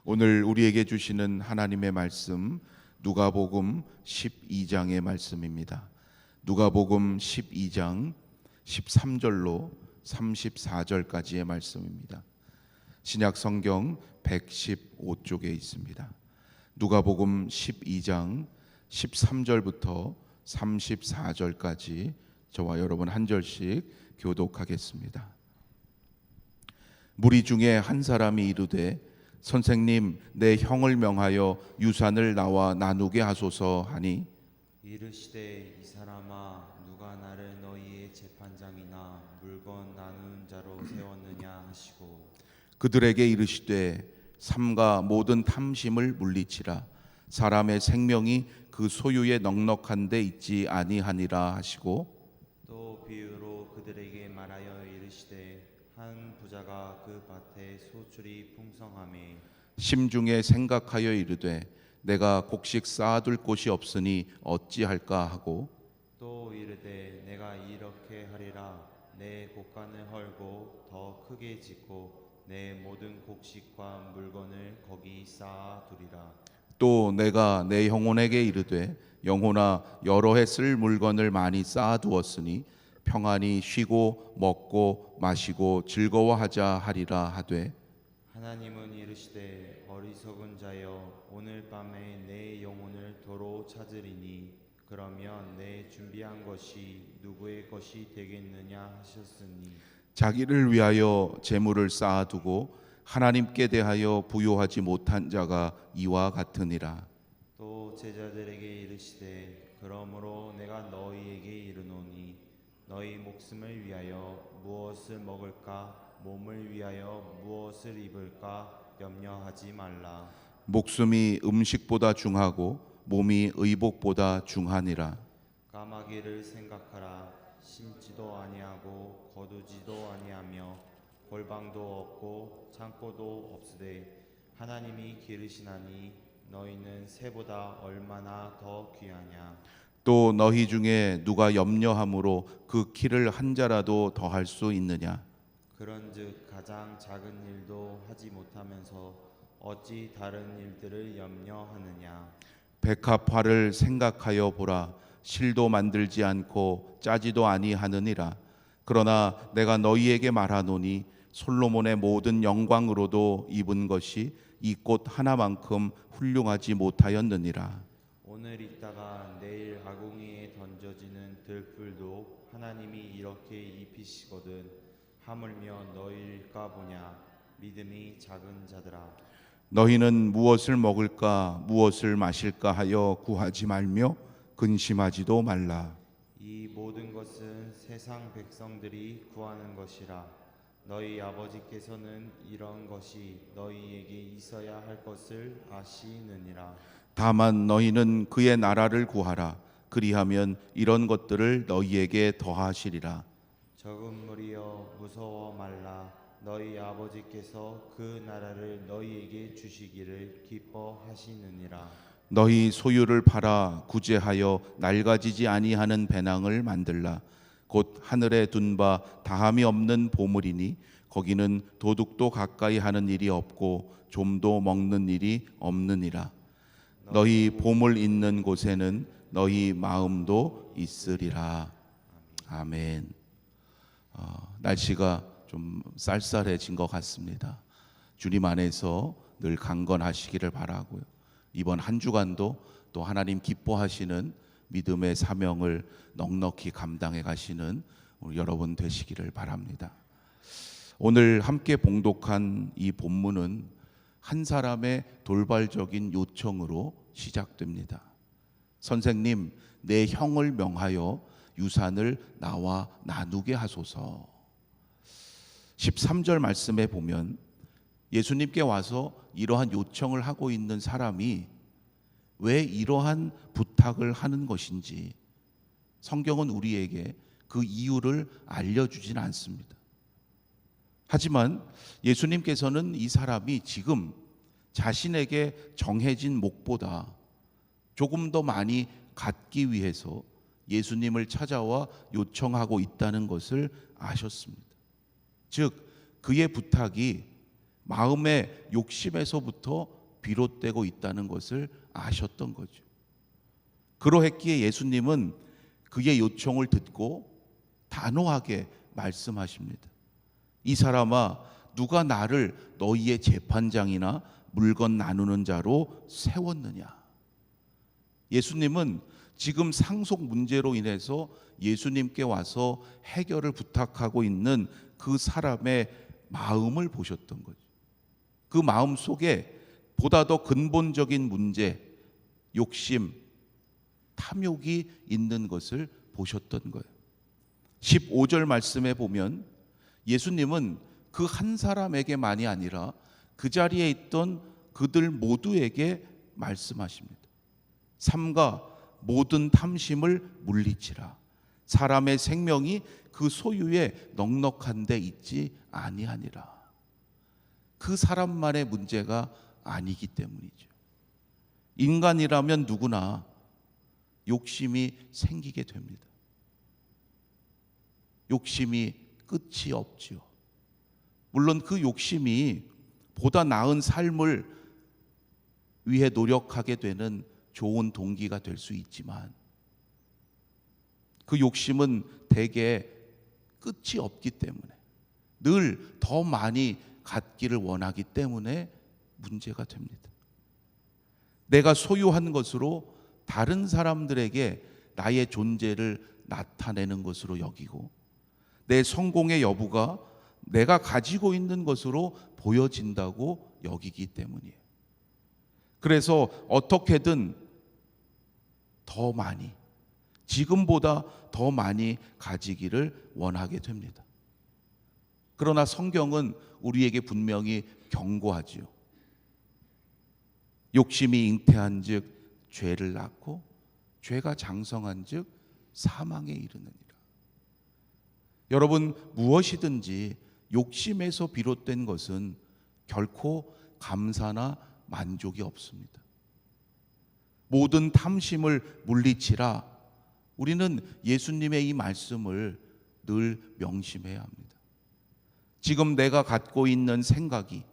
오늘 우리에게 주시는 하나님의 말씀 누가복음 12장의 말씀입니다. 누가복음 12장 13절로 34절까지의 말씀입니다. 신약 성경 115쪽에 있습니다. 누가복음 12장 13절부터 34절까지 저와 여러분 한 절씩 교독하겠습니다. 무리 중에 한 사람이 이르되 선생님, 내 형을 명하여 유산을 나와 나누게 하소서 하니 이르시되 이 사람아, 누가 나를 너희의 재판장이나 물건 나누는 자로 세웠느냐 하시고, 그들에게 이르시되 삼가 모든 탐심을 물리치라. 사람의 생명이 그 소유에 넉넉한 데 있지 아니하니라 하시고, 또 비유로 그들에게 말하여 이르시되 한 부자가 그 밭에 소출이 풍성하매 심중에 생각하여 이르되 내가 곡식 쌓아둘 곳이 없으니 어찌할까 하고, 또 이르되 내가 이렇게 하리라. 내 곡간을 헐고 더 크게 짓고 내 모든 곡식과 물건을 거기 쌓아두리라. 또 내가 내 영혼에게 이르되 영혼아, 여러 해 쓸 물건을 많이 쌓아두었으니 평안히 쉬고 먹고 마시고 즐거워하자 하리라 하되, 하나님은 이르시되 어리석은 자여, 오늘 밤에 내 영혼을 도로 찾으리니 그러면 내 준비한 것이 누구의 것이 되겠느냐 하셨으니, 자기를 위하여 재물을 쌓아두고 하나님께 대하여 부요하지 못한 자가 이와 같으니라. 또 제자들에게 이르시되 그러므로 내가 너희에게 이르노니 너희 목숨을 위하여 무엇을 먹을까, 몸을 위하여 무엇을 입을까 염려하지 말라. 목숨이 음식보다 중하고 몸이 의복보다 중하니라. 까마귀를 생각하라. 심지도 아니하고 거두지도 아니하며 골방도 없고 창고도 없으되 하나님이 기르시나니 너희는 새보다 얼마나 더 귀하냐. 또 너희 중에 누가 염려함으로 그 키를 한 자라도 더할 수 있느냐. 그런즉 가장 작은 일도 하지 못하면서 어찌 다른 일들을 염려하느냐. 백합화를 생각하여 보라. 실도 만들지 않고 짜지도 아니하느니라. 그러나 내가 너희에게 말하노니 솔로몬의 모든 영광으로도 입은 것이 이 꽃 하나만큼 훌륭하지 못하였느니라. 오늘 있다가 내일 아궁이에 던져지는 들풀도 하나님이 이렇게 입히시거든 하물며 너희일까 보냐. 믿음이 작은 자들아. 너희는 무엇을 먹을까 무엇을 마실까 하여 구하지 말며 근심하지도 말라. 이 모든 것은 세상 백성들이 구하는 것이라. 너희 아버지께서는 이런 것이 너희에게 있어야 할 것을 아시느니라. 다만 너희는 그의 나라를 구하라. 그리하면 이런 것들을 너희에게 더하시리라. 적은 무리여, 무서워 말라. 너희 아버지께서 그 나라를 너희에게 주시기를 기뻐하시느니라. 너희 소유를 팔아 구제하여 낡아지지 아니하는 배낭을 만들라. 곧 하늘에 둔 바 다함이 없는 보물이니 거기는 도둑도 가까이 하는 일이 없고 좀도 먹는 일이 없느니라. 너희 보물 있는 곳에는 너희 마음도 있으리라. 아멘. 날씨가 좀 쌀쌀해진 것 같습니다. 주님 안에서 늘 강건하시기를 바라고요. 이번 한 주간도 또 하나님 기뻐하시는 믿음의 사명을 넉넉히 감당해 가시는 우리 여러분 되시기를 바랍니다. 오늘 함께 봉독한 이 본문은 한 사람의 돌발적인 요청으로 시작됩니다. 선생님, 내 형을 명하여 유산을 나와 나누게 하소서. 13절 말씀에 보면 예수님께 와서 이러한 요청을 하고 있는 사람이 왜 이러한 부탁을 하는 것인지 성경은 우리에게 그 이유를 알려주진 않습니다. 하지만 예수님께서는 이 사람이 지금 자신에게 정해진 목보다 조금 더 많이 갖기 위해서 예수님을 찾아와 요청하고 있다는 것을 아셨습니다. 즉 그의 부탁이 마음의 욕심에서부터 비롯되고 있다는 것을 아셨던 거죠. 그러했기에 예수님은 그의 요청을 듣고 단호하게 말씀하십니다. 이 사람아, 누가 나를 너희의 재판장이나 물건 나누는 자로 세웠느냐? 예수님은 지금 상속 문제로 인해서 예수님께 와서 해결을 부탁하고 있는 그 사람의 마음을 보셨던 거죠. 그 마음 속에 보다 더 근본적인 문제, 욕심, 탐욕이 있는 것을 보셨던 거예요. 15절 말씀에 보면 예수님은 그 한 사람에게만이 아니라 그 자리에 있던 그들 모두에게 말씀하십니다. 삼가 모든 탐심을 물리치라. 사람의 생명이 그 소유에 넉넉한 데 있지 아니하니라. 그 사람만의 문제가 아니기 때문이죠. 인간이라면 누구나 욕심이 생기게 됩니다. 욕심이 끝이 없지요. 물론 그 욕심이 보다 나은 삶을 위해 노력하게 되는 좋은 동기가 될 수 있지만 그 욕심은 대개 끝이 없기 때문에 늘 더 많이 갖기를 원하기 때문에 문제가 됩니다. 내가 소유한 것으로 다른 사람들에게 나의 존재를 나타내는 것으로 여기고 내 성공의 여부가 내가 가지고 있는 것으로 보여진다고 여기기 때문이에요. 그래서 어떻게든 더 많이, 지금보다 더 많이 가지기를 원하게 됩니다. 그러나 성경은 우리에게 분명히 경고하지요. 욕심이 잉태한 즉 죄를 낳고 죄가 장성한 즉 사망에 이르느니라. 여러분, 무엇이든지 욕심에서 비롯된 것은 결코 감사나 만족이 없습니다. 모든 탐심을 물리치라. 우리는 예수님의 이 말씀을 늘 명심해야 합니다. 지금 내가 갖고 있는 생각이,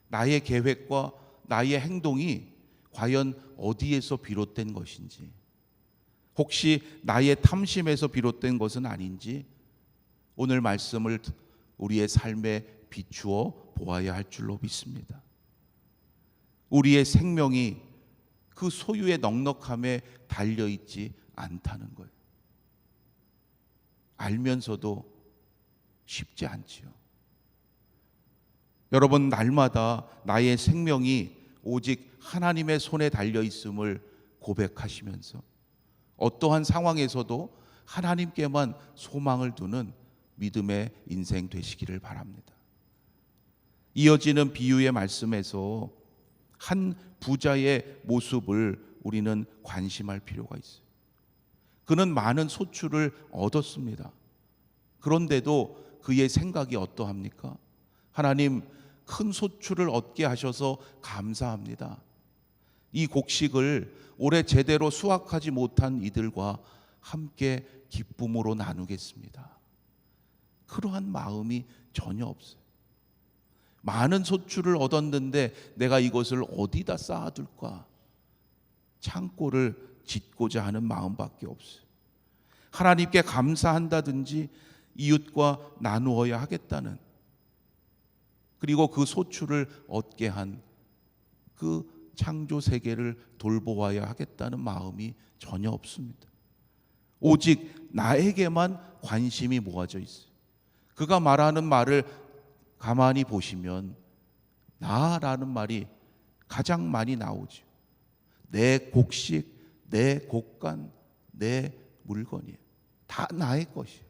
나의 계획과 나의 행동이 과연 어디에서 비롯된 것인지, 혹시 나의 탐심에서 비롯된 것은 아닌지 오늘 말씀을 우리의 삶에 비추어 보아야 할 줄로 믿습니다. 우리의 생명이 그 소유의 넉넉함에 달려있지 않다는 거예요. 알면서도 쉽지 않지요. 여러분, 날마다 나의 생명이 오직 하나님의 손에 달려있음을 고백하시면서 어떠한 상황에서도 하나님께만 소망을 두는 믿음의 인생 되시기를 바랍니다. 이어지는 비유의 말씀에서 한 부자의 모습을 우리는 관심할 필요가 있어요. 그는 많은 소출을 얻었습니다. 그런데도 그의 생각이 어떠합니까? 하나님, 큰 소출을 얻게 하셔서 감사합니다. 이 곡식을 올해 제대로 수확하지 못한 이들과 함께 기쁨으로 나누겠습니다. 그러한 마음이 전혀 없어요. 많은 소출을 얻었는데 내가 이것을 어디다 쌓아둘까? 창고를 짓고자 하는 마음밖에 없어요. 하나님께 감사한다든지 이웃과 나누어야 하겠다는, 그리고 그 소출을 얻게 한 그 창조 세계를 돌보아야 하겠다는 마음이 전혀 없습니다. 오직 나에게만 관심이 모아져 있어요. 그가 말하는 말을 가만히 보시면 나라는 말이 가장 많이 나오죠. 내 곡식, 내 곡간, 내 물건이에요. 다 나의 것이에요.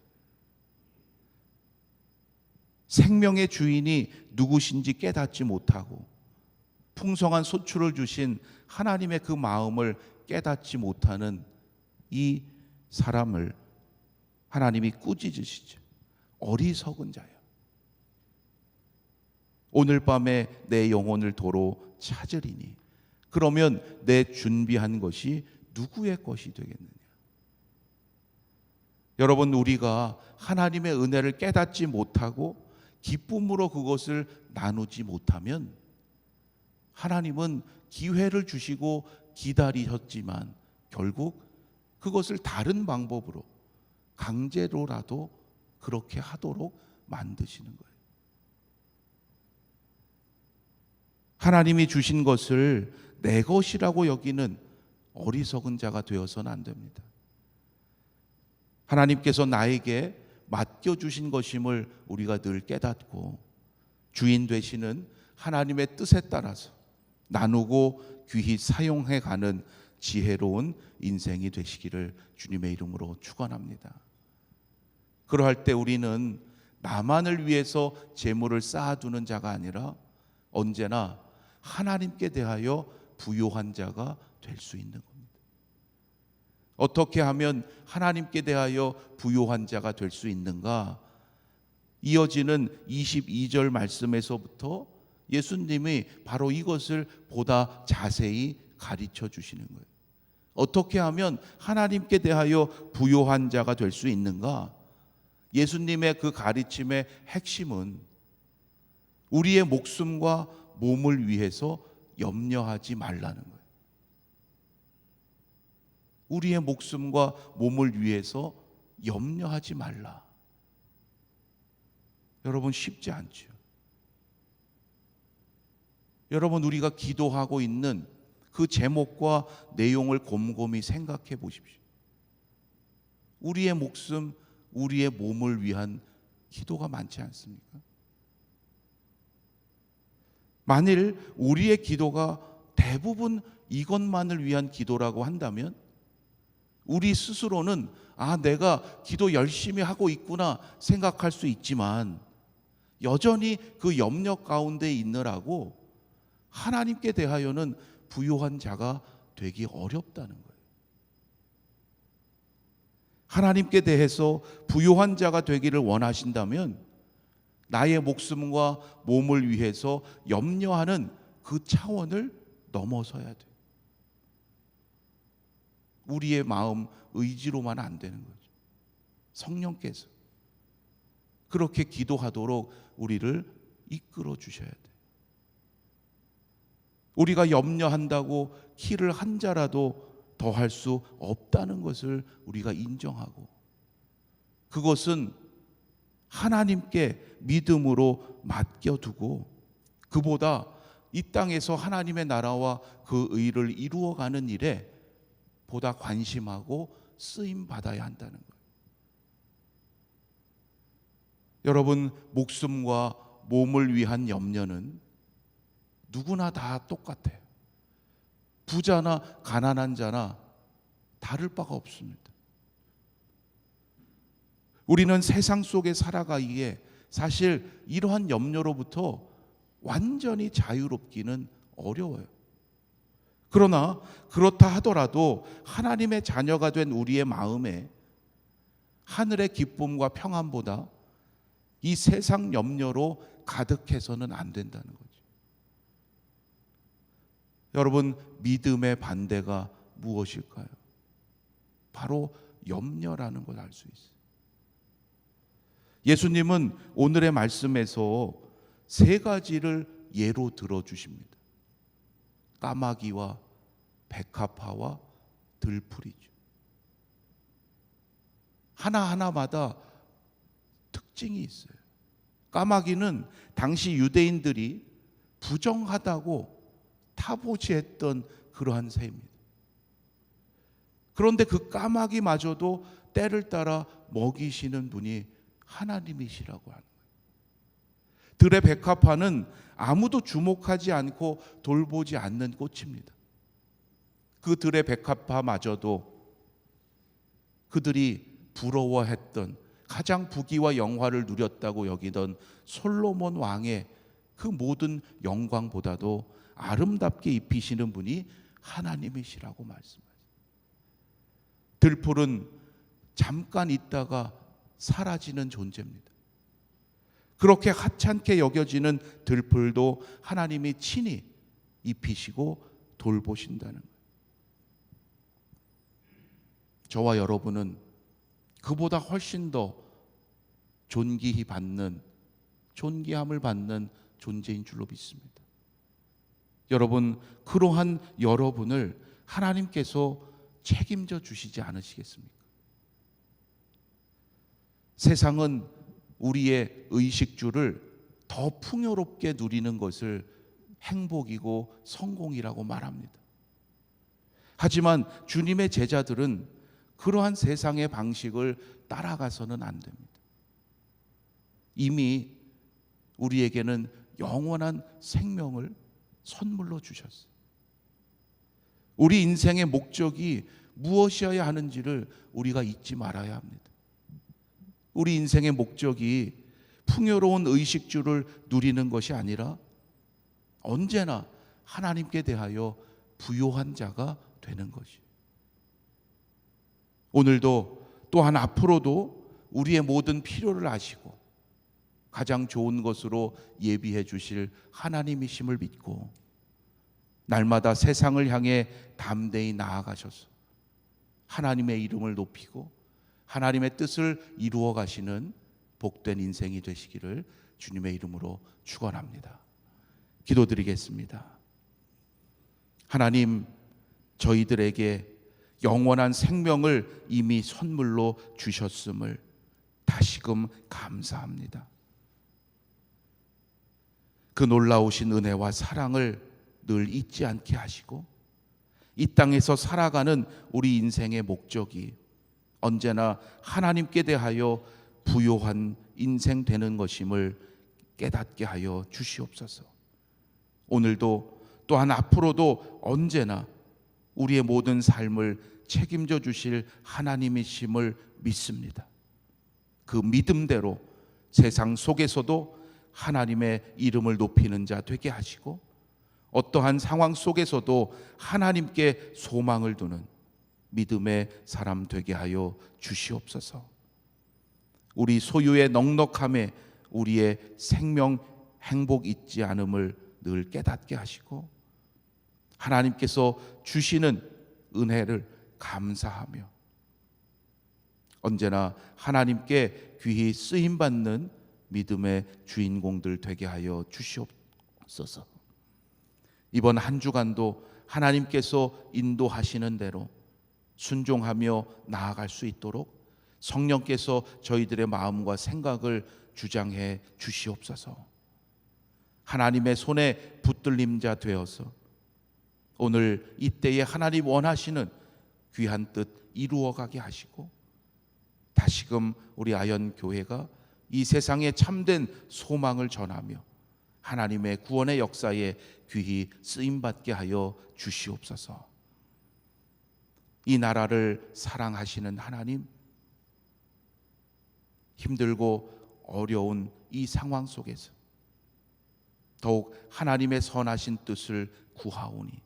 생명의 주인이 누구신지 깨닫지 못하고 풍성한 소출을 주신 하나님의 그 마음을 깨닫지 못하는 이 사람을 하나님이 꾸짖으시죠. 어리석은 자요. 오늘 밤에 내 영혼을 도로 찾으리니 그러면 내 준비한 것이 누구의 것이 되겠느냐. 여러분, 우리가 하나님의 은혜를 깨닫지 못하고 기쁨으로 그것을 나누지 못하면 하나님은 기회를 주시고 기다리셨지만 결국 그것을 다른 방법으로 강제로라도 그렇게 하도록 만드시는 거예요. 하나님이 주신 것을 내 것이라고 여기는 어리석은 자가 되어서는 안 됩니다. 하나님께서 나에게 맡겨주신 것임을 우리가 늘 깨닫고 주인 되시는 하나님의 뜻에 따라서 나누고 귀히 사용해가는 지혜로운 인생이 되시기를 주님의 이름으로 축원합니다. 그러할 때 우리는 나만을 위해서 재물을 쌓아두는 자가 아니라 언제나 하나님께 대하여 부요한 자가 될 수 있는 겁니다. 어떻게 하면 하나님께 대하여 부요한 자가 될 수 있는가? 이어지는 22절 말씀에서부터 예수님이 바로 이것을 보다 자세히 가르쳐 주시는 거예요. 어떻게 하면 하나님께 대하여 부요한 자가 될 수 있는가? 예수님의 그 가르침의 핵심은 우리의 목숨과 몸을 위해서 염려하지 말라는 거예요. 우리의 목숨과 몸을 위해서 염려하지 말라. 여러분, 쉽지 않죠. 여러분, 우리가 기도하고 있는 그 제목과 내용을 곰곰이 생각해 보십시오. 우리의 목숨, 우리의 몸을 위한 기도가 많지 않습니까? 만일 우리의 기도가 대부분 이것만을 위한 기도라고 한다면 우리 스스로는 내가 기도 열심히 하고 있구나 생각할 수 있지만 여전히 그 염려 가운데 있느라고 하나님께 대하여는 부요한 자가 되기 어렵다는 거예요. 하나님께 대해서 부요한 자가 되기를 원하신다면 나의 목숨과 몸을 위해서 염려하는 그 차원을 넘어서야 돼요. 우리의 마음 의지로만 안 되는 거죠. 성령께서 그렇게 기도하도록 우리를 이끌어 주셔야 돼요. 우리가 염려한다고 키를 한 자라도 더 할 수 없다는 것을 우리가 인정하고 그것은 하나님께 믿음으로 맡겨두고 그보다 이 땅에서 하나님의 나라와 그 의를 이루어가는 일에 보다 관심하고 쓰임 받아야 한다는 거예요. 여러분, 목숨과 몸을 위한 염려는 누구나 다 똑같아요. 부자나 가난한 자나 다를 바가 없습니다. 우리는 세상 속에 살아가기에 사실 이러한 염려로부터 완전히 자유롭기는 어려워요. 그러나 그렇다 하더라도 하나님의 자녀가 된 우리의 마음에 하늘의 기쁨과 평안보다 이 세상 염려로 가득해서는 안 된다는 거죠. 여러분, 믿음의 반대가 무엇일까요? 바로 염려라는 걸 알 수 있어요. 예수님은 오늘의 말씀에서 세 가지를 예로 들어주십니다. 까마귀와 백합화와 들풀이죠. 하나하나마다 특징이 있어요. 까마귀는 당시 유대인들이 부정하다고 타보지했던 그러한 새입니다. 그런데 그 까마귀마저도 때를 따라 먹이시는 분이 하나님이시라고 하는 거예요. 들의 백합화는 아무도 주목하지 않고 돌보지 않는 꽃입니다. 그 들의 백합화마저도 그들이 부러워했던 가장 부귀와 영화를 누렸다고 여기던 솔로몬 왕의 그 모든 영광보다도 아름답게 입히시는 분이 하나님이시라고 말씀하세요. 들풀은 잠깐 있다가 사라지는 존재입니다. 그렇게 하찮게 여겨지는 들풀도 하나님이 친히 입히시고 돌보신다는 거예요. 저와 여러분은 그보다 훨씬 더 존귀함을 받는 존재인 줄로 믿습니다. 여러분, 그러한 여러분을 하나님께서 책임져 주시지 않으시겠습니까? 세상은 우리의 의식주를 더 풍요롭게 누리는 것을 행복이고 성공이라고 말합니다. 하지만 주님의 제자들은 그러한 세상의 방식을 따라가서는 안 됩니다. 이미 우리에게는 영원한 생명을 선물로 주셨어요. 우리 인생의 목적이 무엇이어야 하는지를 우리가 잊지 말아야 합니다. 우리 인생의 목적이 풍요로운 의식주를 누리는 것이 아니라 언제나 하나님께 대하여 부요한 자가 되는 것이. 오늘도 또한 앞으로도 우리의 모든 필요를 아시고 가장 좋은 것으로 예비해 주실 하나님이심을 믿고 날마다 세상을 향해 담대히 나아가셔서 하나님의 이름을 높이고 하나님의 뜻을 이루어 가시는 복된 인생이 되시기를 주님의 이름으로 축원합니다. 기도드리겠습니다. 하나님, 저희들에게 영원한 생명을 이미 선물로 주셨음을 다시금 감사합니다. 그 놀라우신 은혜와 사랑을 늘 잊지 않게 하시고 이 땅에서 살아가는 우리 인생의 목적이 언제나 하나님께 대하여 부요한 인생 되는 것임을 깨닫게 하여 주시옵소서. 오늘도 또한 앞으로도 언제나 우리의 모든 삶을 책임져 주실 하나님이심을 믿습니다. 그 믿음대로 세상 속에서도 하나님의 이름을 높이는 자 되게 하시고 어떠한 상황 속에서도 하나님께 소망을 두는 믿음의 사람 되게 하여 주시옵소서. 우리 소유의 넉넉함에 우리의 생명 행복 있지 않음을 늘 깨닫게 하시고 하나님께서 주시는 은혜를 감사하며 언제나 하나님께 귀히 쓰임받는 믿음의 주인공들 되게 하여 주시옵소서. 이번 한 주간도 하나님께서 인도하시는 대로 순종하며 나아갈 수 있도록 성령께서 저희들의 마음과 생각을 주장해 주시옵소서. 하나님의 손에 붙들림자 되어서 오늘 이때에 하나님 원하시는 귀한 뜻 이루어가게 하시고 다시금 우리 아현교회가 이 세상에 참된 소망을 전하며 하나님의 구원의 역사에 귀히 쓰임받게 하여 주시옵소서. 이 나라를 사랑하시는 하나님, 힘들고 어려운 이 상황 속에서 더욱 하나님의 선하신 뜻을 구하오니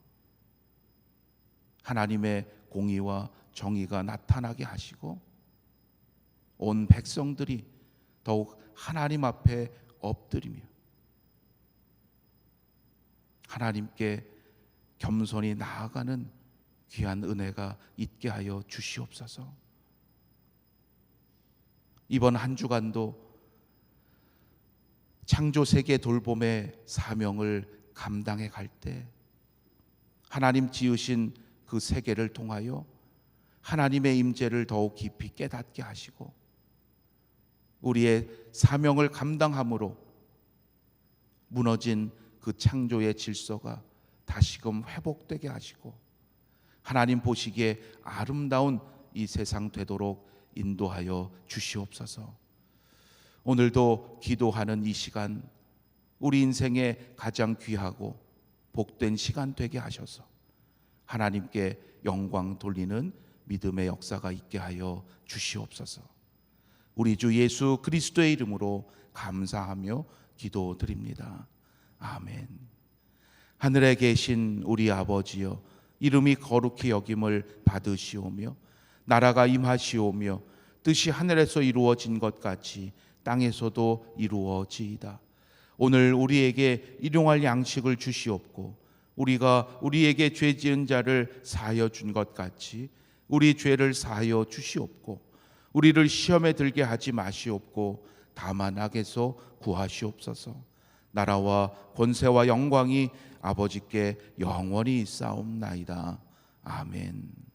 하나님의 공의와 정의가 나타나게 하시고 온 백성들이 더욱 하나님 앞에 엎드리며 하나님께 겸손히 나아가는 귀한 은혜가 있게 하여 주시옵소서. 이번 한 주간도 창조세계 돌봄의 사명을 감당해 갈 때 하나님 지으신 그 세계를 통하여 하나님의 임재를 더욱 깊이 깨닫게 하시고 우리의 사명을 감당함으로 무너진 그 창조의 질서가 다시금 회복되게 하시고 하나님 보시기에 아름다운 이 세상 되도록 인도하여 주시옵소서. 오늘도 기도하는 이 시간 우리 인생에 가장 귀하고 복된 시간 되게 하셔서 하나님께 영광 돌리는 믿음의 역사가 있게 하여 주시옵소서. 우리 주 예수 그리스도의 이름으로 감사하며 기도드립니다. 아멘. 하늘에 계신 우리 아버지여, 이름이 거룩히 여김을 받으시오며 나라가 임하시오며 뜻이 하늘에서 이루어진 것 같이 땅에서도 이루어지이다. 오늘 우리에게 일용할 양식을 주시옵고 우리가 우리에게 죄 지은 자를 사하여 준 것 같이 우리 죄를 사하여 주시옵고 우리를 시험에 들게 하지 마시옵고 다만 악에서 구하시옵소서. 나라와 권세와 영광이 아버지께 영원히 싸움나이다. 아멘.